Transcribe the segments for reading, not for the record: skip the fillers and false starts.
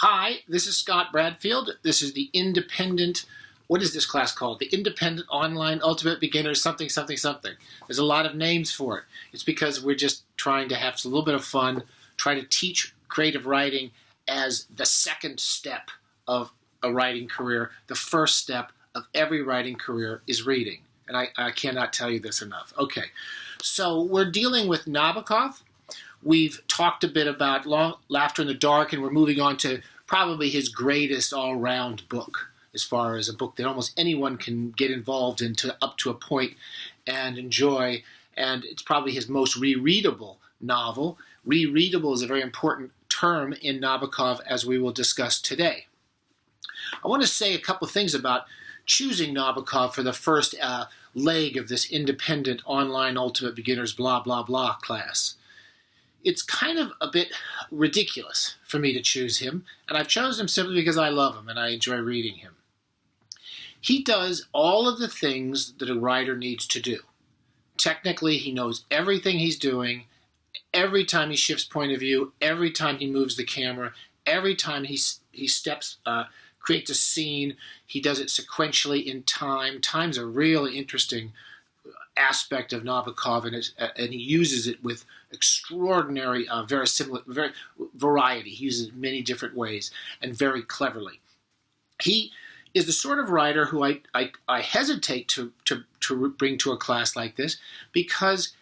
Hi, this is Scott Bradfield. This is the independent, what is this class called? The Independent Online Ultimate Beginner something, something, something. There's a lot of names for it. It's because we're just trying to have a little bit of fun, try to teach creative writing as the second step of a writing career. The first step of every writing career is reading. And I cannot tell you this enough. Okay, so we're dealing with Nabokov. We've talked a bit about Laughter in the Dark, and we're moving on to probably his greatest all-round book, as far as a book that almost anyone can get involved in up to a point and enjoy, and it's probably his most rereadable novel. Rereadable is a very important term in Nabokov, as we will discuss today. I want to say a couple of things about choosing Nabokov for the first leg of this independent online ultimate beginners blah blah blah class. It's kind of a bit ridiculous for me to choose him, and I've chosen him simply because I love him and I enjoy reading him. He does all of the things that a writer needs to do. Technically, he knows everything he's doing, every time he shifts point of view, every time he moves the camera, every time he steps, creates a scene. He does it sequentially in time. Time's a really interesting aspect of Nabokov, and he uses it with extraordinary variety. He uses it in many different ways and very cleverly. He is the sort of writer who I hesitate to bring to a class like this, because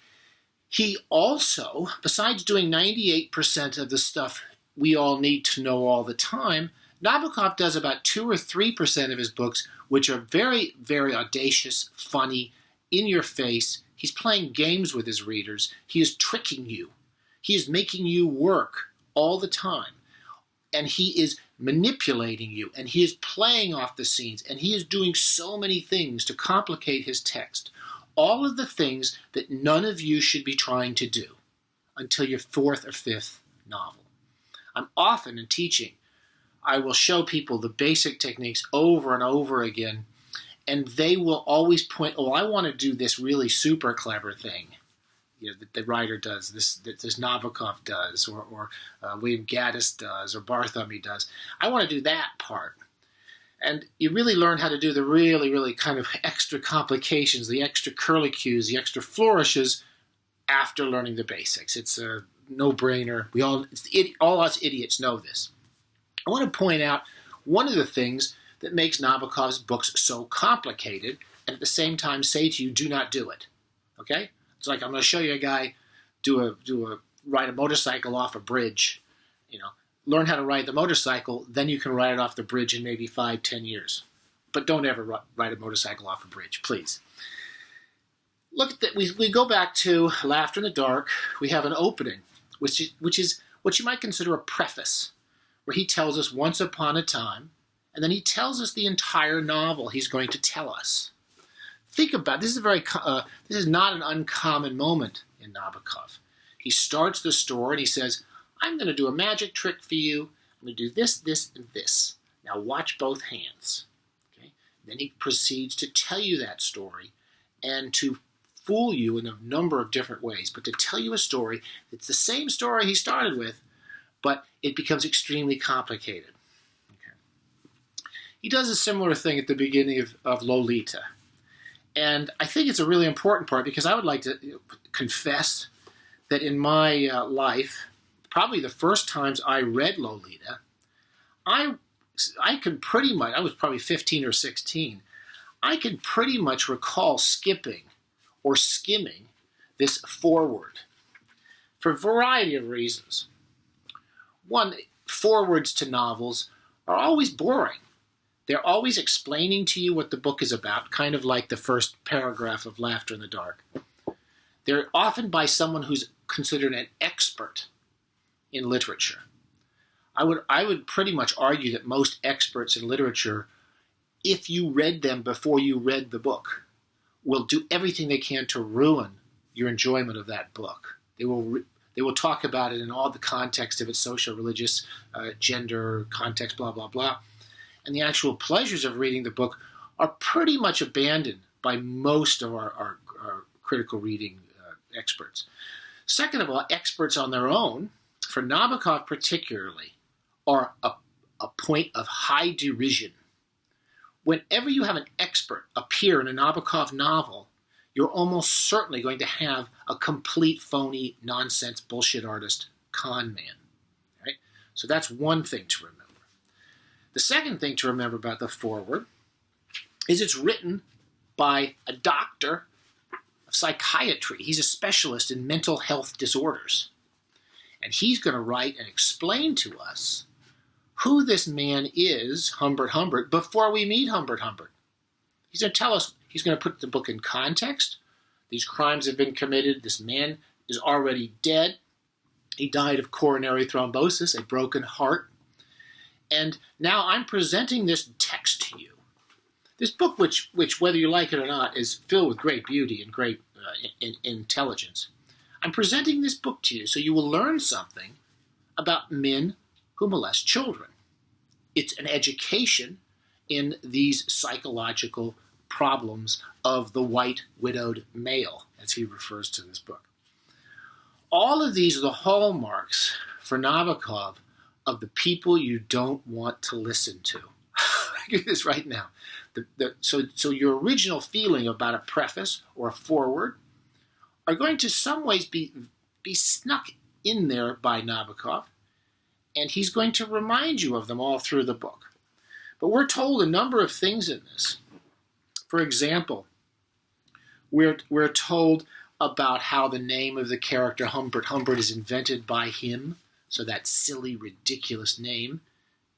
he also, besides doing 98% of the stuff we all need to know all the time, Nabokov does about 2 or 3% of his books which are very, very audacious, funny, in your face. He's playing games with his readers. He is tricking you. He is making you work all the time. And he is manipulating you. And he is playing off the scenes. And he is doing so many things to complicate his text. All of the things that none of you should be trying to do until your 4th or 5th novel. I'm often in teaching, I will show people the basic techniques over and over again, and they will always point, oh, I want to do this really super clever thing, that the writer does, that this Nabokov does, or William Gaddis does, or Bartholomew does. I want to do that part. And you really learn how to do the really, really kind of extra complications, the extra curlicues, the extra flourishes after learning the basics. It's a no-brainer. All us idiots know this. I want to point out one of the things that makes Nabokov's books so complicated, and at the same time say to you, do not do it. Okay? It's like I'm going to show you a guy ride a motorcycle off a bridge. Learn how to ride the motorcycle, then you can ride it off the bridge in maybe 5-10 years. But don't ever ride a motorcycle off a bridge, please. Look at that. We go back to Laughter in the Dark. We have an opening, which is what you might consider a preface, where he tells us once upon a time, and then he tells us the entire novel he's going to tell us. Think about this. This is not an uncommon moment in Nabokov. He starts the story and he says, I'm going to do a magic trick for you. I'm going to do this, this, and this. Now watch both hands. Okay? Then he proceeds to tell you that story and to fool you in a number of different ways, but to tell you a story that's the same story he started with, but it becomes extremely complicated. He does a similar thing at the beginning of Lolita. And I think it's a really important part, because I would like to confess that in my life, probably the first times I read Lolita, I could pretty much, I was probably 15 or 16, I could pretty much recall skipping or skimming this foreword for a variety of reasons. One, forewords to novels are always boring. They're always explaining to you what the book is about, kind of like the first paragraph of Laughter in the Dark. They're often by someone who's considered an expert in literature. I would pretty much argue that most experts in literature, if you read them before you read the book, will do everything they can to ruin your enjoyment of that book. They will talk about it in all the context of its social, religious, gender, context, blah, blah, blah. And the actual pleasures of reading the book are pretty much abandoned by most of our critical reading experts. Second of all, experts on their own, for Nabokov particularly, are a point of high derision. Whenever you have an expert appear in a Nabokov novel, you're almost certainly going to have a complete phony, nonsense, bullshit artist, con man. Right? So that's one thing to remember. The second thing to remember about the foreword is it's written by a doctor of psychiatry. He's a specialist in mental health disorders. And he's going to write and explain to us who this man is, Humbert Humbert, before we meet Humbert Humbert. He's going to tell us, he's going to put the book in context. These crimes have been committed. This man is already dead. He died of coronary thrombosis, a broken heart. And now I'm presenting this text to you. This book, which whether you like it or not, is filled with great beauty and great intelligence. I'm presenting this book to you so you will learn something about men who molest children. It's an education in these psychological problems of the white widowed male, as he refers to this book. All of these are the hallmarks for Nabokov of the people you don't want to listen to. I get this right now. So your original feeling about a preface or a foreword are going to some ways be snuck in there by Nabokov, and he's going to remind you of them all through the book. But we're told a number of things in this. For example, we're told about how the name of the character Humbert Humbert is invented by him. So that silly, ridiculous name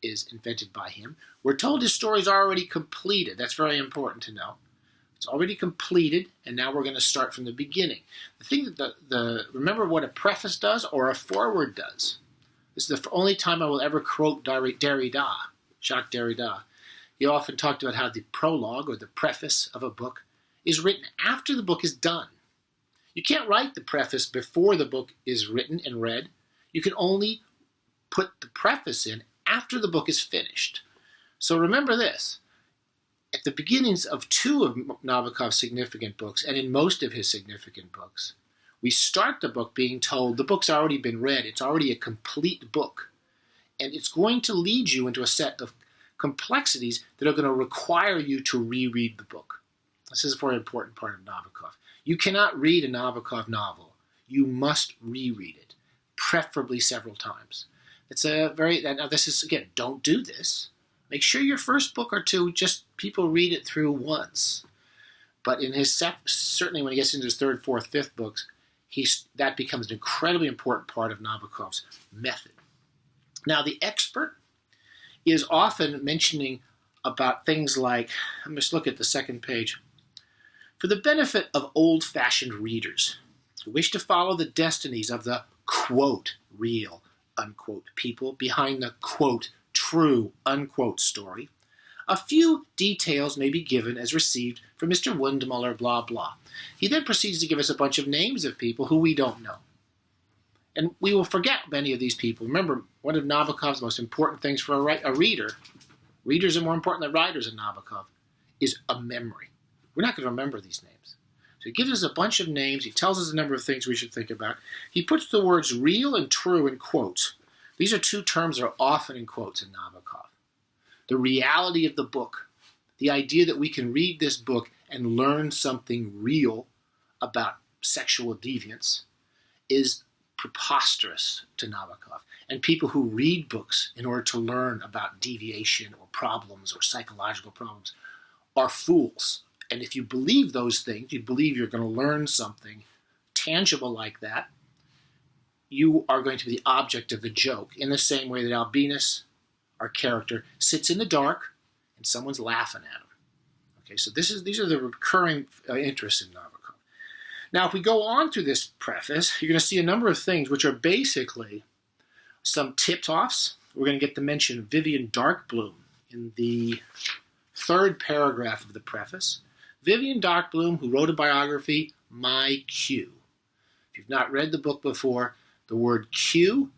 is invented by him. We're told his story is already completed. That's very important to know. It's already completed, and now we're going to start from the beginning. The thing that remember what a preface does or a foreword does. This is the only time I will ever quote Derrida, Jacques Derrida. He often talked about how the prologue or the preface of a book is written after the book is done. You can't write the preface before the book is written and read. You can only put the preface in after the book is finished. So remember this. At the beginnings of two of Nabokov's significant books, and in most of his significant books, we start the book being told the book's already been read. It's already a complete book. And it's going to lead you into a set of complexities that are going to require you to reread the book. This is a very important part of Nabokov. You cannot read a Nabokov novel. You must reread it, preferably several times. Now this is, again, don't do this. Make sure your first book or two, just people read it through once. But in his certainly when he gets into his third, fourth, fifth books, that becomes an incredibly important part of Nabokov's method. Now, the expert is often mentioning about things like, let's look at the second page. For the benefit of old-fashioned readers who wish to follow the destinies of the, quote, real, unquote, people behind the, quote, true, unquote, story, a few details may be given as received from Mr. Wundmuller, blah, blah. He then proceeds to give us a bunch of names of people who we don't know. And we will forget many of these people. Remember, one of Nabokov's most important things for a reader, readers are more important than writers in Nabokov, is a memory. We're not going to remember these names. So he gives us a bunch of names. He tells us a number of things we should think about. He puts the words real and true in quotes. These are two terms that are often in quotes in Nabokov. The reality of the book, the idea that we can read this book and learn something real about sexual deviance, is preposterous to Nabokov. And people who read books in order to learn about deviation or problems or psychological problems are fools. And if you believe those things, you believe you're going to learn something tangible like that, you are going to be the object of the joke in the same way that Albinus, our character, sits in the dark and someone's laughing at him. Okay, so these are the recurring interests in Nabokov. Now, if we go on through this preface, you're going to see a number of things which are basically some tip-offs. We're going to get to mention Vivian Darkbloom in the third paragraph of the preface. Vivian Darkbloom, who wrote a biography, My Q. If you've not read the book before, the word Q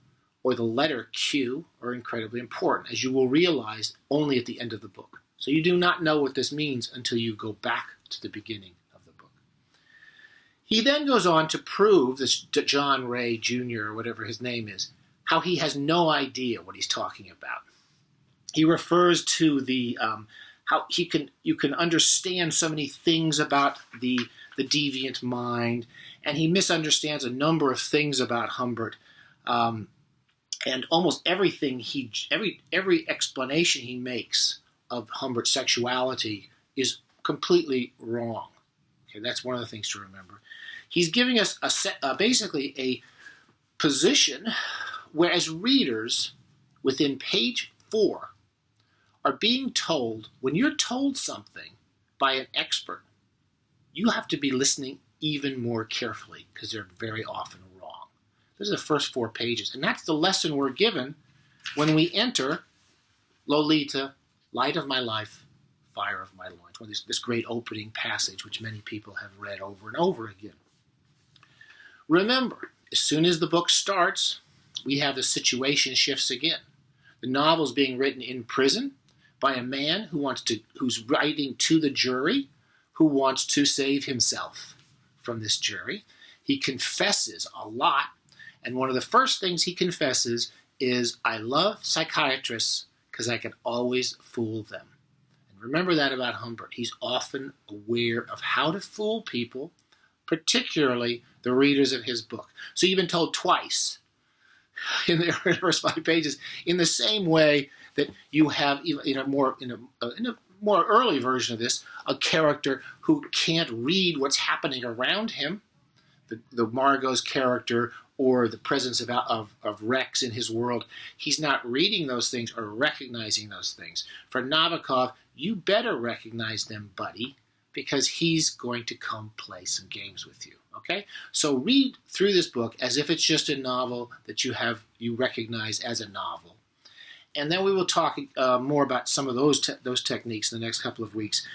or the letter Q are incredibly important, as you will realize only at the end of the book. So you do not know what this means until you go back to the beginning of the book. He then goes on to prove this John Ray Jr., or whatever his name is, how he has no idea what he's talking about. he refers to the how you can understand so many things about the deviant mind, and he misunderstands a number of things about Humbert. And almost everything every explanation he makes of Humbert's sexuality is completely wrong. Okay, that's one of the things to remember. He's giving us basically a position where, as readers, within page 4, are being told, when you're told something by an expert, you have to be listening even more carefully because they're very often wrong. Those are the first 4 pages. And that's the lesson we're given when we enter Lolita, Light of My Life, Fire of My Loins, this great opening passage which many people have read over and over again. Remember, as soon as the book starts, we have the situation shifts again. The novel's being written in prison by a man who's writing to the jury, who wants to save himself from this jury. He confesses a lot, and one of the first things he confesses is, I love psychiatrists because I can always fool them. And remember that about Humbert. He's often aware of how to fool people, particularly the readers of his book. So you've been told twice in the first 5 pages, in the same way that you have in a more early version of this, a character who can't read what's happening around him, the Margot's character, or the presence of Rex in his world. He's not reading those things or recognizing those things. For Nabokov, you better recognize them, buddy, because he's going to come play some games with you. Okay? So read through this book as if it's just a novel that you recognize as a novel. And then we will talk more about some of those techniques in the next couple of weeks.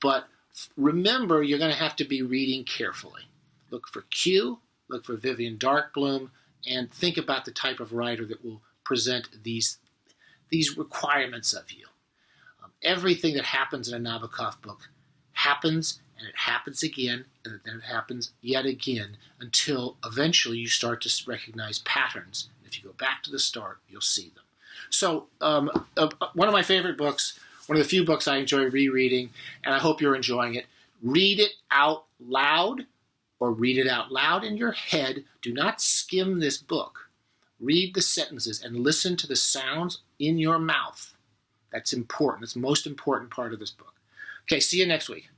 But remember, you're going to have to be reading carefully. Look for Q, look for Vivian Darkbloom, and think about the type of writer that will present these requirements of you. Everything that happens in a Nabokov book happens, and it happens again, and then it happens yet again, until eventually you start to recognize patterns. If you go back to the start, you'll see them. So one of my favorite books, one of the few books I enjoy rereading, and I hope you're enjoying it. Read it out loud, or read it out loud in your head. Do not skim this book. Read the sentences and listen to the sounds in your mouth. That's important. That's the most important part of this book. Okay, see you next week.